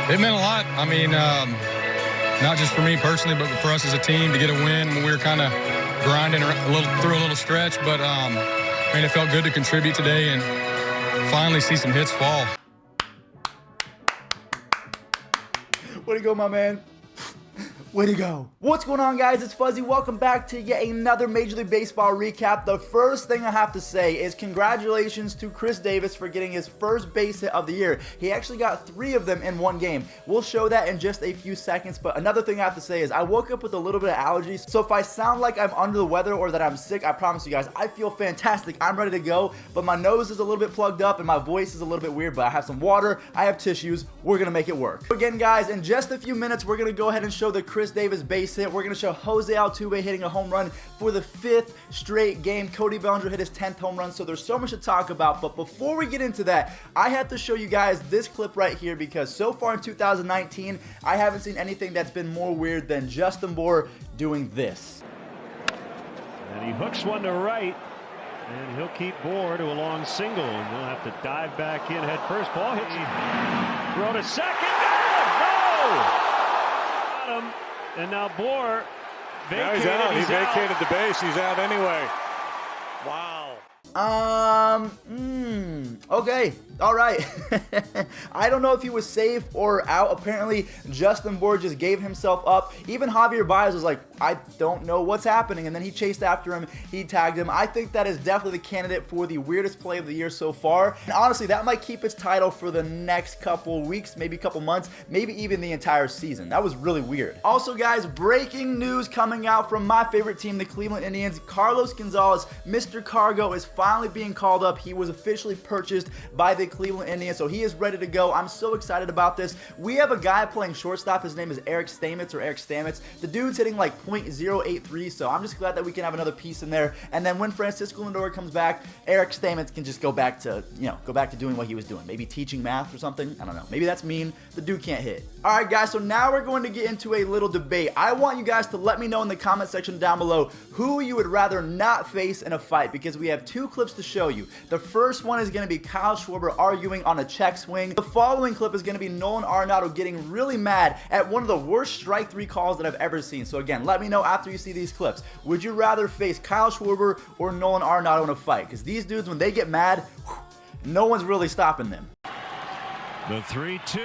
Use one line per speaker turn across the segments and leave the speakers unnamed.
It meant a lot. I mean, not just for me personally, but for us as a team to get a win when we were kind of grinding through a little stretch. But, man, it felt good to contribute today and finally see some hits fall.
Way to go, my man. Way to go. What's going on, guys? It's Fuzzy. Welcome back to yet another Major League Baseball recap. The first thing I have to say is congratulations to Chris Davis for getting his first base hit of the year. He actually got 3 of them in one game. We'll show that in just a few seconds, but another thing I have to say is I woke up with a little bit of allergies, so if I sound like I'm under the weather or that I'm sick, I promise you guys, I feel fantastic. I'm ready to go, but my nose is a little bit plugged up and my voice is a little bit weird, but I have some water, I have tissues, we're gonna make it work. Again, guys, in just a few minutes, we're gonna go ahead and show the Chris Davis base hit. We're going to show Jose Altuve hitting a home run for the 5th straight game. Cody Bellinger hit his 10th home run, so there's so much to talk about. But before we get into that, I have to show you guys this clip right here because so far in 2019, I haven't seen anything that's been more weird than Justin Bour doing this.
And he hooks one to right, and he'll keep Bour to a long single, and he'll have to dive back in head first. Ball hits him. Throw to second. No! And now Bour vacated.
Now he's out. He vacated the base. He's out anyway. Wow.
Okay, all right. I don't know if he was safe or out. Apparently, Justin Bour just gave himself up. Even Javier Baez was like, I don't know what's happening, and then he chased after him. He tagged him. I think that is definitely the candidate for the weirdest play of the year so far. And honestly, that might keep its title for the next couple weeks, maybe a couple months, maybe even the entire season. That was really weird. Also, guys, breaking news coming out from my favorite team, the Cleveland Indians. Carlos Gonzalez, Mr. Cargo, is finally being called up. He was officially purchased by the Cleveland Indians, so he is ready to go. I'm so excited about this. We have a guy playing shortstop. His name is Eric Stamets. The dude's hitting like .083, so I'm just glad that we can have another piece in there. And then when Francisco Lindor comes back, Eric Stamets can just go back to doing what he was doing. Maybe teaching math or something. I don't know. Maybe that's mean. The dude can't hit. All right, guys, so now we're going to get into a little debate. I want you guys to let me know in the comment section down below who you would rather not face in a fight, because we have 2 clips to show you. The first one is going to be Kyle Schwarber arguing on a check swing. The following clip is going to be Nolan Arenado getting really mad at one of the worst strike 3 calls that I've ever seen. So again, let me know after you see these clips. Would you rather face Kyle Schwarber or Nolan Arenado in a fight? Because these dudes, when they get mad, no one's really stopping them.
The 3-2.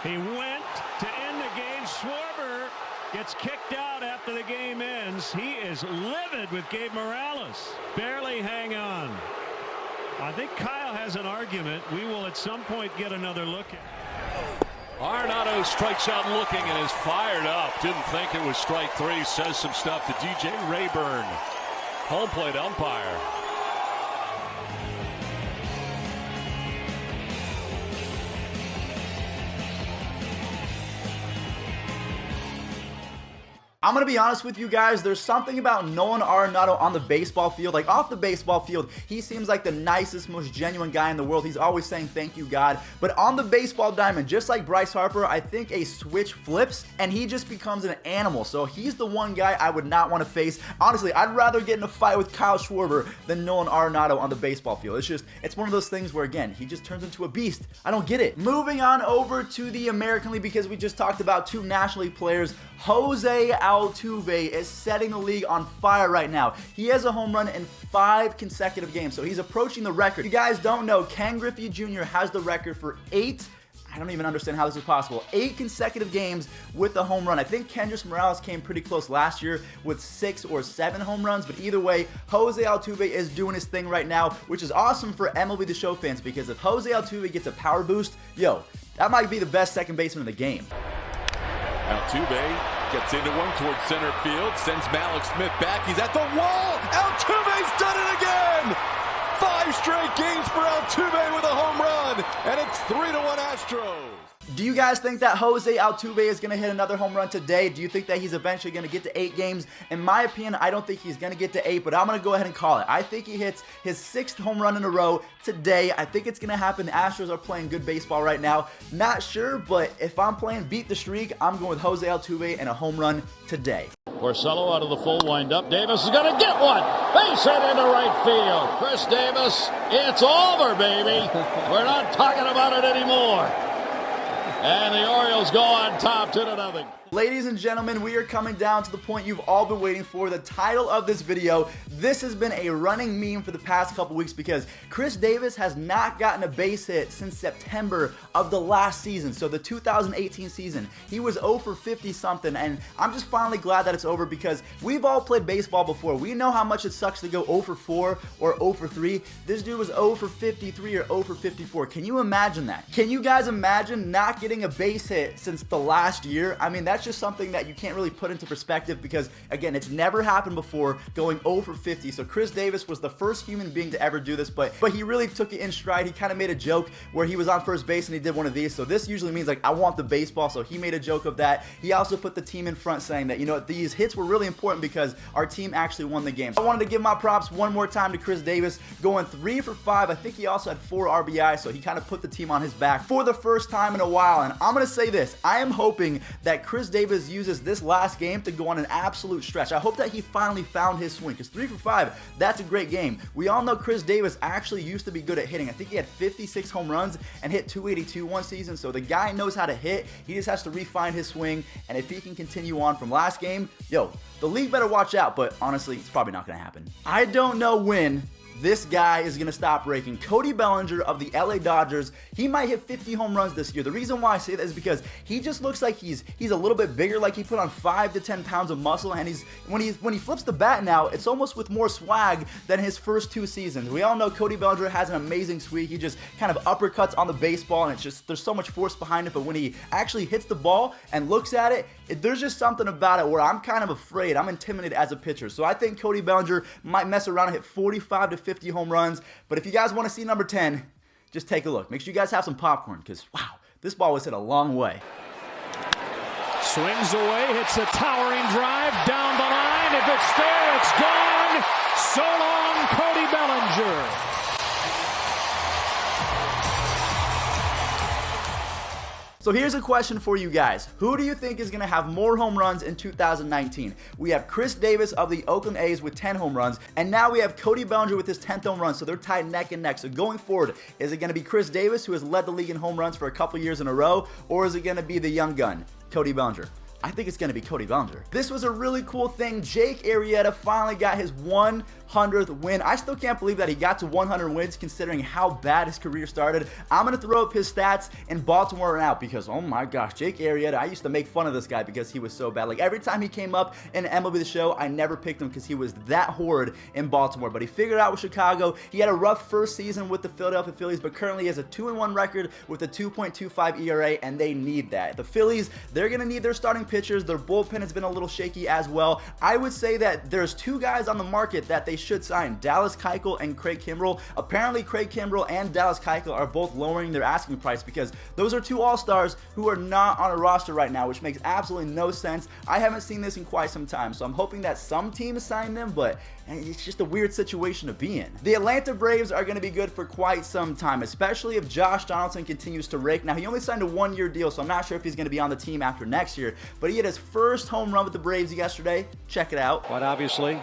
He went to end the game. Schwarber gets kicked out after the game ends. He is livid with Gabe Morales. Barely hang on. I think Kyle has an argument. We will at some point get another look at.
Arenado strikes out looking and is fired up. Didn't think it was strike 3. Says some stuff to DJ Rayburn. Home plate umpire.
I'm going to be honest with you guys, there's something about Nolan Arenado on the baseball field, like off the baseball field, he seems like the nicest, most genuine guy in the world. He's always saying thank you, God. But on the baseball diamond, just like Bryce Harper, I think a switch flips and he just becomes an animal. So he's the one guy I would not want to face. Honestly, I'd rather get in a fight with Kyle Schwarber than Nolan Arenado on the baseball field. It's one of those things where, again, he just turns into a beast. I don't get it. Moving on over to the American League, because we just talked about 2 National League players. Jose Altuve is setting the league on fire right now. He has a home run in 5 consecutive games, so he's approaching the record. If you guys don't know, Ken Griffey Jr. has the record for 8, I don't even understand how this is possible, 8 consecutive games with a home run. I think Kendrys Morales came pretty close last year with 6 or 7 home runs, but either way, Jose Altuve is doing his thing right now, which is awesome for MLB The Show fans, because if Jose Altuve gets a power boost, yo, that might be the best second baseman in the game.
Altuve gets into one towards center field, sends Malik Smith back. He's at the wall. Altuve's done it again. 5 straight games for Altuve with a home run, and it's 3-1 Astros.
Do you guys think that Jose Altuve is going to hit another home run today? Do you think that he's eventually going to get to 8 games? In my opinion, I don't think he's going to get to 8, but I'm going to go ahead and call it. I think he hits his 6th home run in a row today. I think it's going to happen. The Astros are playing good baseball right now. Not sure, but if I'm playing beat the streak, I'm going with Jose Altuve and a home run today.
Porcello out of the full windup. Davis is going to get one. Base hit into right field. Chris Davis, it's over, baby. We're not talking about it anymore. And the Orioles go on top 2-0.
Ladies and gentlemen, we are coming down to the point you've all been waiting for, the title of this video. This has been a running meme for the past couple weeks because Chris Davis has not gotten a base hit since September of the last season, so the 2018 season. He was 0 for 50 something, and I'm just finally glad that it's over because we've all played baseball before. We know how much it sucks to go 0 for 4 or 0 for 3. This dude was 0 for 53 or 0 for 54. Can you imagine that? Can you guys imagine not getting a base hit since the last year? I mean, that's just something that you can't really put into perspective because, again, it's never happened before, going 0 for 50. So Chris Davis was the first human being to ever do this, but he really took it in stride. He kind of made a joke where he was on first base and he did one of these. So this usually means, like, I want the baseball, so he made a joke of that. He also put the team in front saying that, you know, these hits were really important because our team actually won the game. So I wanted to give my props one more time to Chris Davis, going 3 for 5. I think he also had 4 RBI, so he kind of put the team on his back for the first time in a while. And I'm going to say this, I am hoping that Chris Davis uses this last game to go on an absolute stretch. I hope that he finally found his swing because 3 for 5, that's a great game. We all know Chris Davis actually used to be good at hitting. I think he had 56 home runs and hit 282 one season, so the guy knows how to hit. He just has to refine his swing, and if he can continue on from last game, yo, the league better watch out, but honestly, it's probably not going to happen. I don't know when this guy is going to stop breaking. Cody Bellinger of the LA Dodgers, he might hit 50 home runs this year. The reason why I say that is because he just looks like he's a little bit bigger, like he put on 5 to 10 pounds of muscle, and when he flips the bat now, it's almost with more swag than his first 2 seasons. We all know Cody Bellinger has an amazing sweep. He just kind of uppercuts on the baseball, and it's just, there's so much force behind it, but when he actually hits the ball and looks at it, there's just something about it where I'm kind of afraid. I'm intimidated as a pitcher. So I think Cody Bellinger might mess around and hit 45 to 50 home runs. But if you guys want to see number 10, just take a look. Make sure you guys have some popcorn because, wow, this ball was hit a long way.
Swings away, hits a towering drive down the line. If it's there, it's gone. So long, Cody Bellinger.
So here's a question for you guys. Who do you think is going to have more home runs in 2019? We have Chris Davis of the Oakland A's with 10 home runs, and now we have Cody Bellinger with his 10th home run, so they're tied neck and neck. So going forward, is it going to be Chris Davis, who has led the league in home runs for a couple years in a row, or is it going to be the young gun, Cody Bellinger? I think it's going to be Cody Bellinger. This was a really cool thing. Jake Arrieta finally got his 100th win. I still can't believe that he got to 100 wins considering how bad his career started. I'm going to throw up his stats in Baltimore right now because, oh my gosh, Jake Arrieta, I used to make fun of this guy because he was so bad. Like every time he came up in MLB The Show, I never picked him because he was that horrid in Baltimore. But he figured it out with Chicago. He had a rough first season with the Philadelphia Phillies, but currently he has a 2-1 record with a 2.25 ERA, and they need that. The Phillies, they're going to need their starting pitchers. Their bullpen has been a little shaky as well. I would say that there's 2 guys on the market that they should sign, Dallas Keuchel and Craig Kimbrell. Apparently Craig Kimbrell and Dallas Keuchel are both lowering their asking price because those are 2 all-stars who are not on a roster right now, which makes absolutely no sense. I haven't seen this in quite some time, so I'm hoping that some teams sign them, but it's just a weird situation to be in. The Atlanta Braves are going to be good for quite some time, especially if Josh Donaldson continues to rake. Now, he only signed a 1-year deal, so I'm not sure if he's going to be on the team after next year, but he had his first home run with the Braves yesterday. Check it out.
But obviously,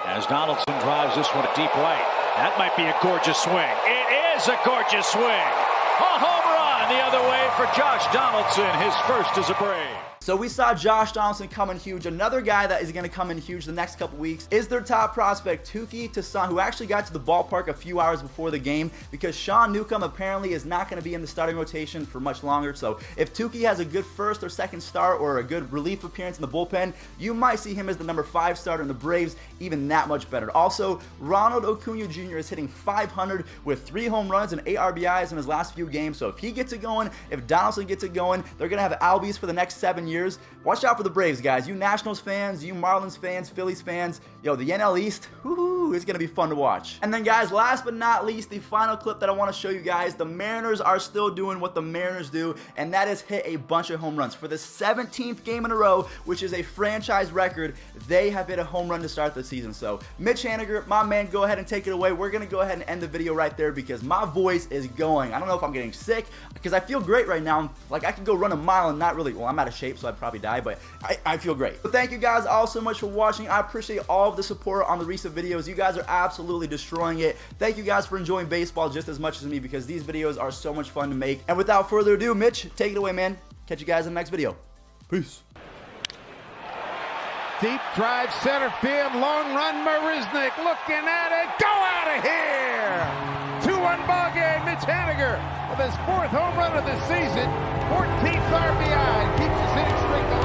as Donaldson drives this one deep right, that might be a gorgeous swing. It is a gorgeous swing. A home run the other way for Josh Donaldson, his first as a Brave.
So we saw Josh Donaldson come in huge. Another guy that is going to come in huge the next couple weeks is their top prospect, Touki Toussaint, who actually got to the ballpark a few hours before the game because Sean Newcomb apparently is not going to be in the starting rotation for much longer. So if Touki has a good first or second start or a good relief appearance in the bullpen, you might see him as the number 5 starter in the Braves, even that much better. Also, Ronald Acuna Jr. is hitting 500 with 3 home runs and 8 RBIs in his last few games. So if he gets it going, if Donaldson gets it going, they're going to have Albies for the next 7 years. Watch out for the Braves, guys. You Nationals fans, you Marlins fans, Phillies fans, yo, the NL East, whoo, it's going to be fun to watch. And then, guys, last but not least, the final clip that I want to show you guys, the Mariners are still doing what the Mariners do, and that is hit a bunch of home runs. For the 17th game in a row, which is a franchise record, they have hit a home run to start the season. So, Mitch Haniger, my man, go ahead and take it away. We're going to go ahead and end the video right there because my voice is going. I don't know if I'm getting sick because I feel great right now. Like, I could go run a mile and not really, well, I'm out of shape, so I'd probably die, but I feel great. So thank you guys all so much for watching. I appreciate all of the support on the recent videos. You guys are absolutely destroying it. Thank you guys for enjoying baseball just as much as me, because these videos are so much fun to make. And without further ado, Mitch, take it away, man. Catch you guys in the next video. Peace.
Deep drive center field, long run, Marisnik looking at it, go out of here! 2-1 ball game, Mitch Haniger with his 4th home run of the season, 14th RBI, keeps his hitting streak alive.